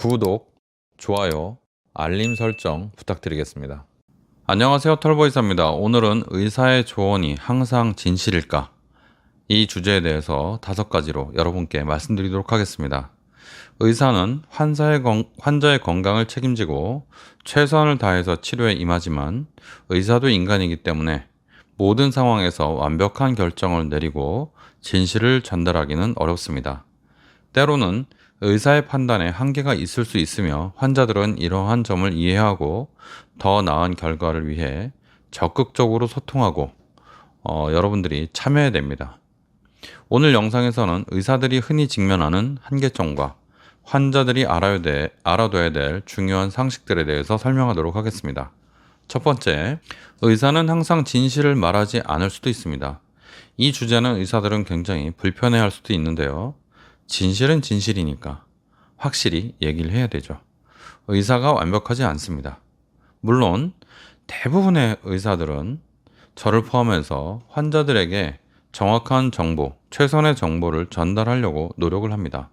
구독, 좋아요, 알림 설정 부탁드리겠습니다. 안녕하세요, 털보이사입니다. 오늘은 의사의 조언이 항상 진실일까? 이 주제에 대해서 5가지로 여러분께 말씀드리도록 하겠습니다. 의사는 환자의 건강을 책임지고 최선을 다해서 치료에 임하지만 의사도 인간이기 때문에 모든 상황에서 완벽한 결정을 내리고 진실을 전달하기는 어렵습니다. 때로는 의사의 판단에 한계가 있을 수 있으며 환자들은 이러한 점을 이해하고 더 나은 결과를 위해 적극적으로 소통하고 여러분들이 참여해야 됩니다. 오늘 영상에서는 의사들이 흔히 직면하는 한계점과 환자들이 알아둬야 될 중요한 상식들에 대해서 설명하도록 하겠습니다. 첫 번째, 의사는 항상 진실을 말하지 않을 수도 있습니다. 이 주제는 의사들은 굉장히 불편해할 수도 있는데요. 진실은 진실이니까 확실히 얘기를 해야 되죠. 의사가 완벽하지 않습니다. 물론 대부분의 의사들은 저를 포함해서 환자들에게 정확한 정보, 최선의 정보를 전달하려고 노력을 합니다.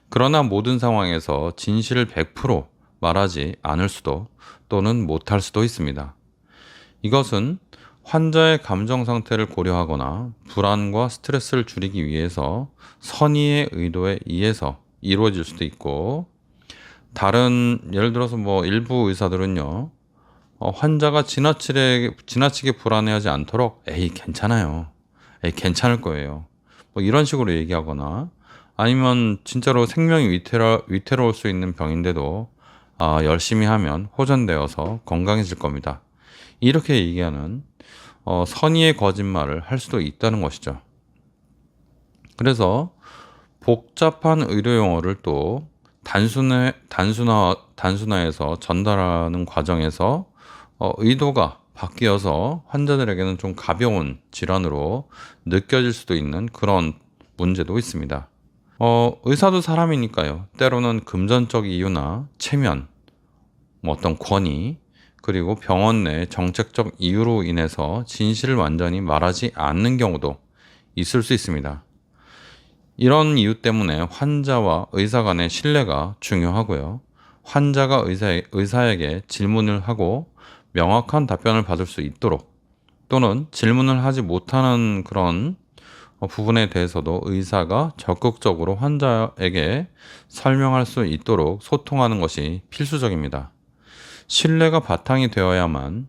그러나 모든 상황에서 진실을 100% 말하지 않을 수도 또는 못할 수도 있습니다. 이것은 환자의 감정 상태를 고려하거나 불안과 스트레스를 줄이기 위해서 선의의 의도에 의해서 이루어질 수도 있고, 예를 들어서 일부 의사들은요, 환자가 지나치게 불안해하지 않도록 괜찮아요. 괜찮을 거예요. 이런 식으로 얘기하거나, 아니면 진짜로 생명이 위태로울 수 있는 병인데도 열심히 하면 호전되어서 건강해질 겁니다. 이렇게 얘기하는 선의의 거짓말을 할 수도 있다는 것이죠. 그래서 복잡한 의료 용어를 또 단순화해서 전달하는 과정에서 의도가 바뀌어서 환자들에게는 좀 가벼운 질환으로 느껴질 수도 있는 그런 문제도 있습니다. 의사도 사람이니까요. 때로는 금전적 이유나 체면, 어떤 권위, 그리고 병원 내 정책적 이유로 인해서 진실을 완전히 말하지 않는 경우도 있을 수 있습니다. 이런 이유 때문에 환자와 의사 간의 신뢰가 중요하고요. 환자가 의사에게 질문을 하고 명확한 답변을 받을 수 있도록, 또는 질문을 하지 못하는 그런 부분에 대해서도 의사가 적극적으로 환자에게 설명할 수 있도록 소통하는 것이 필수적입니다. 신뢰가 바탕이 되어야만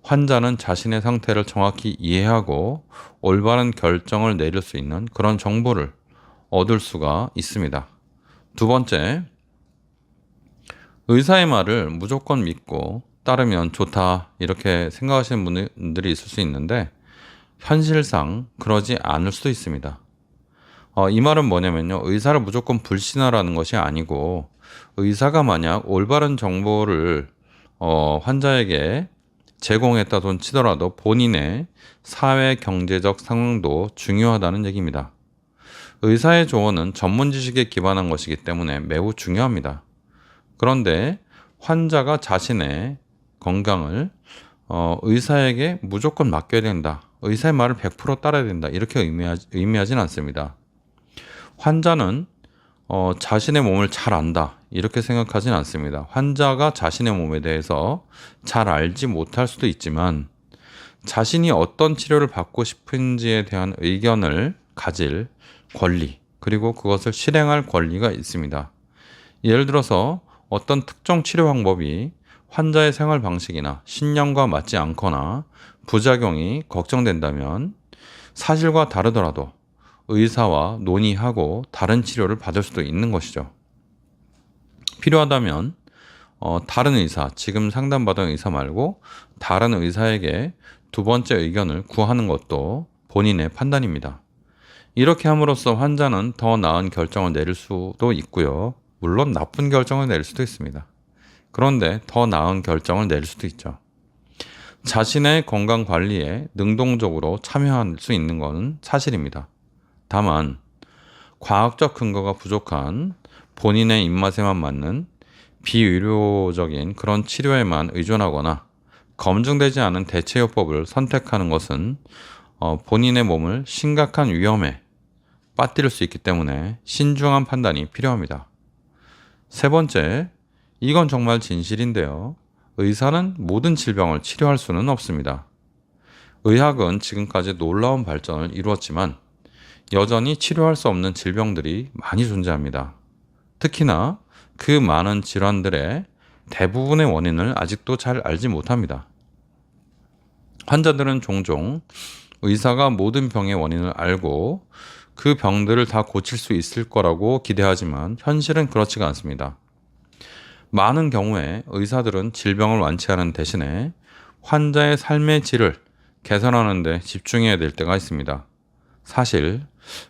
환자는 자신의 상태를 정확히 이해하고 올바른 결정을 내릴 수 있는 그런 정보를 얻을 수가 있습니다. 두 번째, 의사의 말을 무조건 믿고 따르면 좋다 이렇게 생각하시는 분들이 있을 수 있는데, 현실상 그러지 않을 수도 있습니다. 이 말은 뭐냐면요, 의사를 무조건 불신하라는 것이 아니고, 의사가 만약 올바른 정보를 환자에게 제공했다돈 치더라도 본인의 사회 경제적 상황도 중요하다는 얘기입니다. 의사의 조언은 전문 지식에 기반한 것이기 때문에 매우 중요합니다. 그런데 환자가 자신의 건강을 의사에게 무조건 맡겨야 된다, 의사의 말을 100% 따라야 된다, 이렇게 의미하진 않습니다. 환자는 자신의 몸을 잘 안다 이렇게 생각하진 않습니다. 환자가 자신의 몸에 대해서 잘 알지 못할 수도 있지만 자신이 어떤 치료를 받고 싶은지에 대한 의견을 가질 권리, 그리고 그것을 실행할 권리가 있습니다. 예를 들어서 어떤 특정 치료 방법이 환자의 생활 방식이나 신념과 맞지 않거나 부작용이 걱정된다면 사실과 다르더라도 의사와 논의하고 다른 치료를 받을 수도 있는 것이죠. 필요하다면 다른 의사, 지금 상담받은 의사 말고 다른 의사에게 두 번째 의견을 구하는 것도 본인의 판단입니다. 이렇게 함으로써 환자는 더 나은 결정을 내릴 수도 있고요. 물론 나쁜 결정을 내릴 수도 있습니다. 그런데 더 나은 결정을 내릴 수도 있죠. 자신의 건강 관리에 능동적으로 참여할 수 있는 것은 사실입니다. 다만 과학적 근거가 부족한 본인의 입맛에만 맞는 비의료적인 그런 치료에만 의존하거나 검증되지 않은 대체요법을 선택하는 것은 본인의 몸을 심각한 위험에 빠뜨릴 수 있기 때문에 신중한 판단이 필요합니다. 세 번째, 이건 정말 진실인데요. 의사는 모든 질병을 치료할 수는 없습니다. 의학은 지금까지 놀라운 발전을 이루었지만 여전히 치료할 수 없는 질병들이 많이 존재합니다. 특히나 그 많은 질환들의 대부분의 원인을 아직도 잘 알지 못합니다. 환자들은 종종 의사가 모든 병의 원인을 알고 그 병들을 다 고칠 수 있을 거라고 기대하지만 현실은 그렇지가 않습니다. 많은 경우에 의사들은 질병을 완치하는 대신에 환자의 삶의 질을 개선하는 데 집중해야 될 때가 있습니다. 사실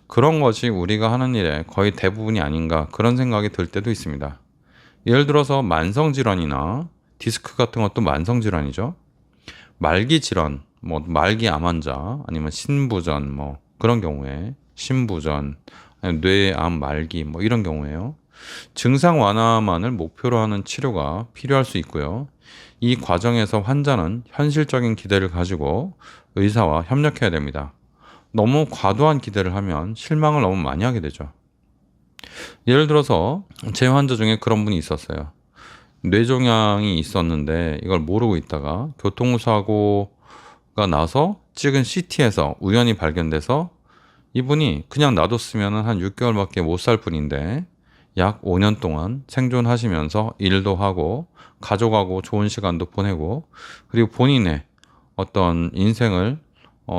그런 것이 우리가 하는 일의 거의 대부분이 아닌가 그런 생각이 들 때도 있습니다. 예를 들어서 만성질환이나 디스크 같은 것도 만성질환이죠. 말기 질환, 말기 암 환자, 아니면 신부전, 그런 경우에, 신부전, 뇌암 말기, 이런 경우에요. 증상 완화만을 목표로 하는 치료가 필요할 수 있고요. 이 과정에서 환자는 현실적인 기대를 가지고 의사와 협력해야 됩니다. 너무 과도한 기대를 하면 실망을 너무 많이 하게 되죠. 예를 들어서 제 환자 중에 그런 분이 있었어요. 뇌종양이 있었는데 이걸 모르고 있다가 교통사고가 나서 찍은 CT에서 우연히 발견돼서 이분이 그냥 놔뒀으면 한 6개월밖에 못 살 뿐인데 약 5년 동안 생존하시면서 일도 하고 가족하고 좋은 시간도 보내고 그리고 본인의 어떤 인생을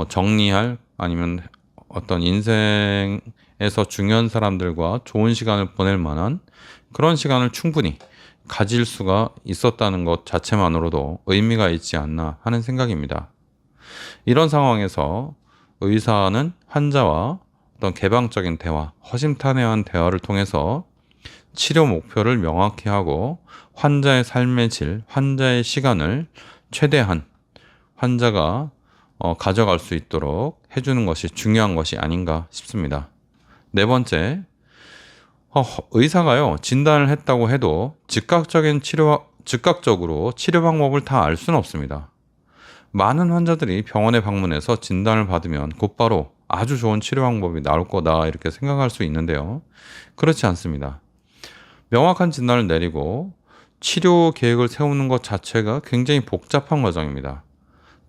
정리할 아니면 어떤 인생에서 중요한 사람들과 좋은 시간을 보낼 만한 그런 시간을 충분히 가질 수가 있었다는 것 자체만으로도 의미가 있지 않나 하는 생각입니다. 이런 상황에서 의사는 환자와 어떤 개방적인 대화, 허심탄회한 대화를 통해서 치료 목표를 명확히 하고 환자의 삶의 질, 환자의 시간을 최대한 환자가 가져갈 수 있도록 해주는 것이 중요한 것이 아닌가 싶습니다. 네 번째, 의사가요, 진단을 했다고 해도 즉각적으로 치료 방법을 다 알 수는 없습니다. 많은 환자들이 병원에 방문해서 진단을 받으면 곧바로 아주 좋은 치료 방법이 나올 거다 이렇게 생각할 수 있는데요. 그렇지 않습니다. 명확한 진단을 내리고 치료 계획을 세우는 것 자체가 굉장히 복잡한 과정입니다.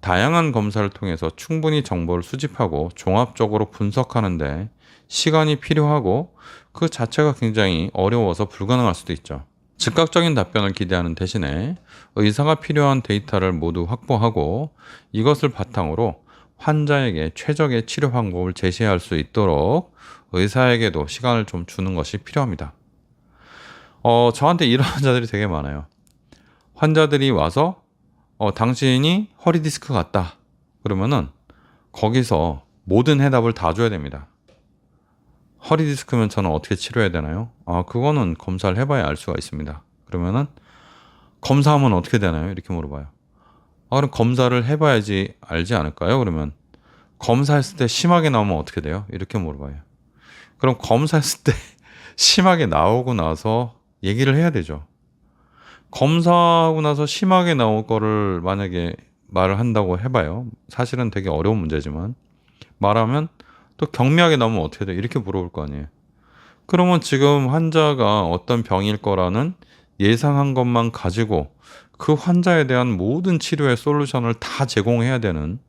다양한 검사를 통해서 충분히 정보를 수집하고 종합적으로 분석하는데 시간이 필요하고 그 자체가 굉장히 어려워서 불가능할 수도 있죠. 즉각적인 답변을 기대하는 대신에 의사가 필요한 데이터를 모두 확보하고 이것을 바탕으로 환자에게 최적의 치료 방법을 제시할 수 있도록 의사에게도 시간을 좀 주는 것이 필요합니다. 저한테 이런 환자들이 되게 많아요. 환자들이 와서 당신이 허리 디스크 같다. 그러면은 거기서 모든 해답을 다 줘야 됩니다. 허리 디스크면 저는 어떻게 치료해야 되나요? 그거는 검사를 해봐야 알 수가 있습니다. 그러면은 검사하면 어떻게 되나요? 이렇게 물어봐요. 그럼 검사를 해봐야지 알지 않을까요? 그러면 검사했을 때 심하게 나오면 어떻게 돼요? 이렇게 물어봐요. 그럼 검사했을 때 심하게 나오고 나서 얘기를 해야 되죠. 검사하고 나서 심하게 나올 거를 만약에 말을 한다고 해봐요. 사실은 되게 어려운 문제지만 말하면 또 경미하게 나오면 어떻게 돼? 이렇게 물어볼 거 아니에요. 그러면 지금 환자가 어떤 병일 거라는 예상한 것만 가지고 그 환자에 대한 모든 치료의 솔루션을 다 제공해야 되는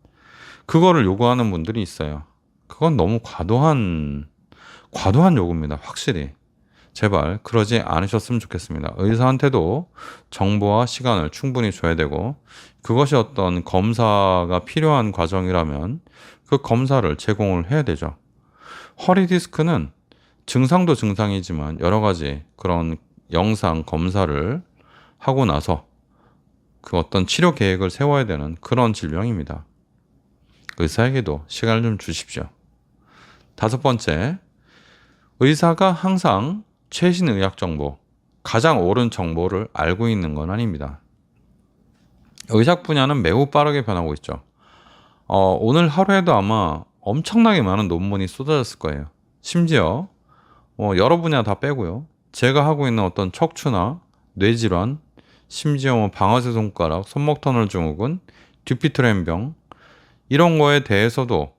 그거를 요구하는 분들이 있어요. 그건 너무 과도한 요구입니다. 확실히. 제발 그러지 않으셨으면 좋겠습니다. 의사한테도 정보와 시간을 충분히 줘야 되고 그것이 어떤 검사가 필요한 과정이라면 그 검사를 제공을 해야 되죠. 허리 디스크는 증상도 증상이지만 여러 가지 그런 영상 검사를 하고 나서 그 어떤 치료 계획을 세워야 되는 그런 질병입니다. 의사에게도 시간을 좀 주십시오. 다섯 번째, 의사가 항상 최신 의학 정보, 가장 옳은 정보를 알고 있는 건 아닙니다. 의학 분야는 매우 빠르게 변하고 있죠. 오늘 하루에도 아마 엄청나게 많은 논문이 쏟아졌을 거예요. 심지어 여러 분야 다 빼고요. 제가 하고 있는 어떤 척추나 뇌질환, 심지어 방아쇠 손가락, 손목 터널 증후군, 듀피트렘병 이런 거에 대해서도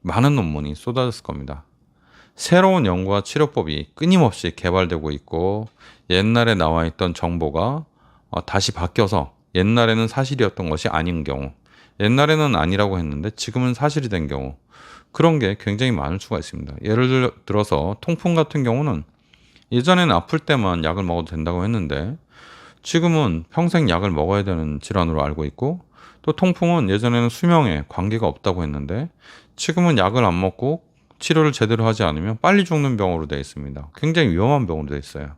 많은 논문이 쏟아졌을 겁니다. 새로운 연구와 치료법이 끊임없이 개발되고 있고 옛날에 나와 있던 정보가 다시 바뀌어서 옛날에는 사실이었던 것이 아닌 경우, 옛날에는 아니라고 했는데 지금은 사실이 된 경우, 그런 게 굉장히 많을 수가 있습니다. 예를 들어서 통풍 같은 경우는 예전에는 아플 때만 약을 먹어도 된다고 했는데 지금은 평생 약을 먹어야 되는 질환으로 알고 있고, 또 통풍은 예전에는 수명에 관계가 없다고 했는데 지금은 약을 안 먹고 치료를 제대로 하지 않으면 빨리 죽는 병으로 되어 있습니다. 굉장히 위험한 병으로 되어 있어요.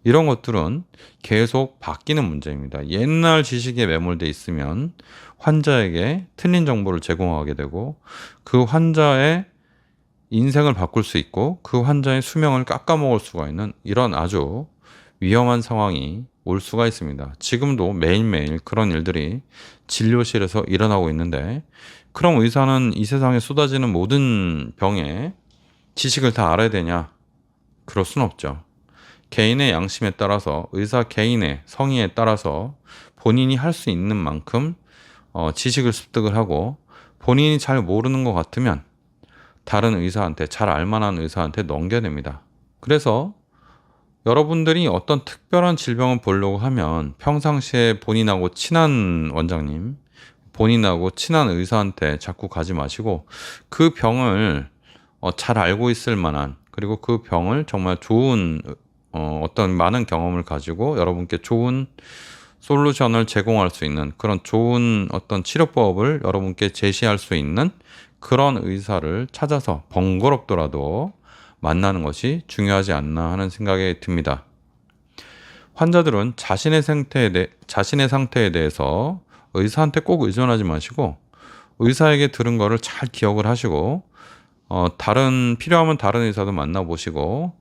이런 것들은 계속 바뀌는 문제입니다. 옛날 지식에 매몰돼 있으면 환자에게 틀린 정보를 제공하게 되고 그 환자의 인생을 바꿀 수 있고 그 환자의 수명을 깎아먹을 수가 있는 이런 아주 위험한 상황이 올 수가 있습니다. 지금도 매일매일 그런 일들이 진료실에서 일어나고 있는데, 그럼 의사는 이 세상에 쏟아지는 모든 병의 지식을 다 알아야 되냐? 그럴 순 없죠. 개인의 양심에 따라서, 의사 개인의 성의에 따라서 본인이 할 수 있는 만큼 지식을 습득을 하고, 본인이 잘 모르는 것 같으면 다른 의사한테, 잘 알만한 의사한테 넘겨야 됩니다. 그래서 여러분들이 어떤 특별한 질병을 보려고 하면 평상시에 본인하고 친한 원장님, 본인하고 친한 의사한테 자꾸 가지 마시고 그 병을 잘 알고 있을 만한, 그리고 그 병을 정말 좋은 어떤 많은 경험을 가지고 여러분께 좋은 솔루션을 제공할 수 있는 그런 좋은 어떤 치료법을 여러분께 제시할 수 있는 그런 의사를 찾아서 번거롭더라도 만나는 것이 중요하지 않나 하는 생각이 듭니다. 환자들은 자신의 상태에 대해서 의사한테 꼭 의존하지 마시고 의사에게 들은 거를 잘 기억을 하시고 필요하면 다른 의사도 만나보시고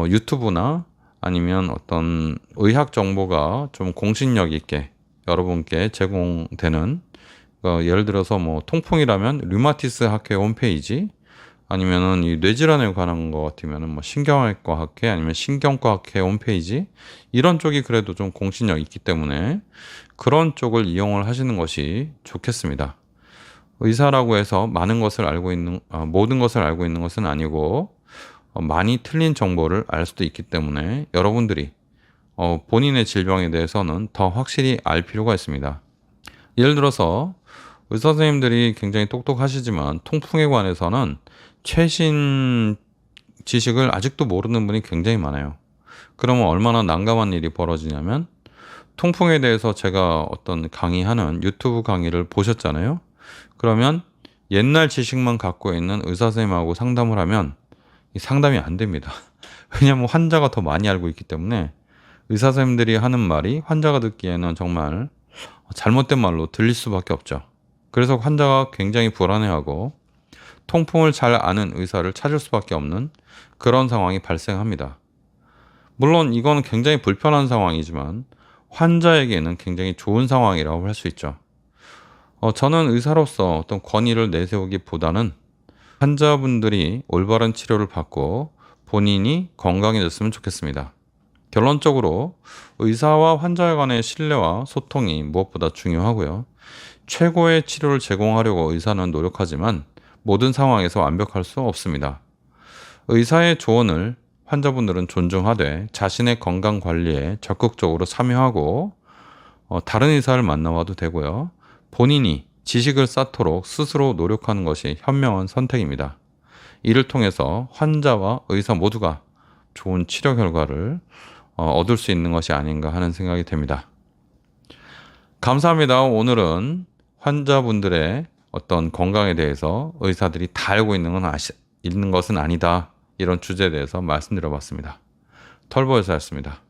유튜브나 아니면 어떤 의학 정보가 좀 공신력 있게 여러분께 제공되는, 예를 들어서 뭐 통풍이라면 류마티스 학회 홈페이지, 아니면은 이 뇌질환에 관한 것 같으면은 뭐 신경외과 학회 아니면 신경과 학회 홈페이지, 이런 쪽이 그래도 좀 공신력 있기 때문에 그런 쪽을 이용을 하시는 것이 좋겠습니다. 의사라고 해서 모든 것을 알고 있는 것은 아니고 많이 틀린 정보를 알 수도 있기 때문에 여러분들이 본인의 질병에 대해서는 더 확실히 알 필요가 있습니다. 예를 들어서 의사 선생님들이 굉장히 똑똑하시지만 통풍에 관해서는 최신 지식을 아직도 모르는 분이 굉장히 많아요. 그러면 얼마나 난감한 일이 벌어지냐면, 통풍에 대해서 제가 어떤 강의하는 유튜브 강의를 보셨잖아요. 그러면 옛날 지식만 갖고 있는 의사 선생님하고 상담을 하면 이 상담이 안 됩니다. 왜냐하면 환자가 더 많이 알고 있기 때문에 의사 선생님들이 하는 말이 환자가 듣기에는 정말 잘못된 말로 들릴 수밖에 없죠. 그래서 환자가 굉장히 불안해하고 통풍을 잘 아는 의사를 찾을 수밖에 없는 그런 상황이 발생합니다. 물론 이건 굉장히 불편한 상황이지만 환자에게는 굉장히 좋은 상황이라고 할 수 있죠. 저는 의사로서 어떤 권위를 내세우기보다는 환자분들이 올바른 치료를 받고 본인이 건강해졌으면 좋겠습니다. 결론적으로 의사와 환자 간의 신뢰와 소통이 무엇보다 중요하고요. 최고의 치료를 제공하려고 의사는 노력하지만 모든 상황에서 완벽할 수 없습니다. 의사의 조언을 환자분들은 존중하되 자신의 건강 관리에 적극적으로 참여하고 다른 의사를 만나봐도 되고요. 본인이 지식을 쌓도록 스스로 노력하는 것이 현명한 선택입니다. 이를 통해서 환자와 의사 모두가 좋은 치료 결과를 얻을 수 있는 것이 아닌가 하는 생각이 듭니다. 감사합니다. 오늘은 환자분들의 어떤 건강에 대해서 의사들이 다 알고 있는 것은 아니다, 이런 주제에 대해서 말씀드려봤습니다. 털보의사였습니다.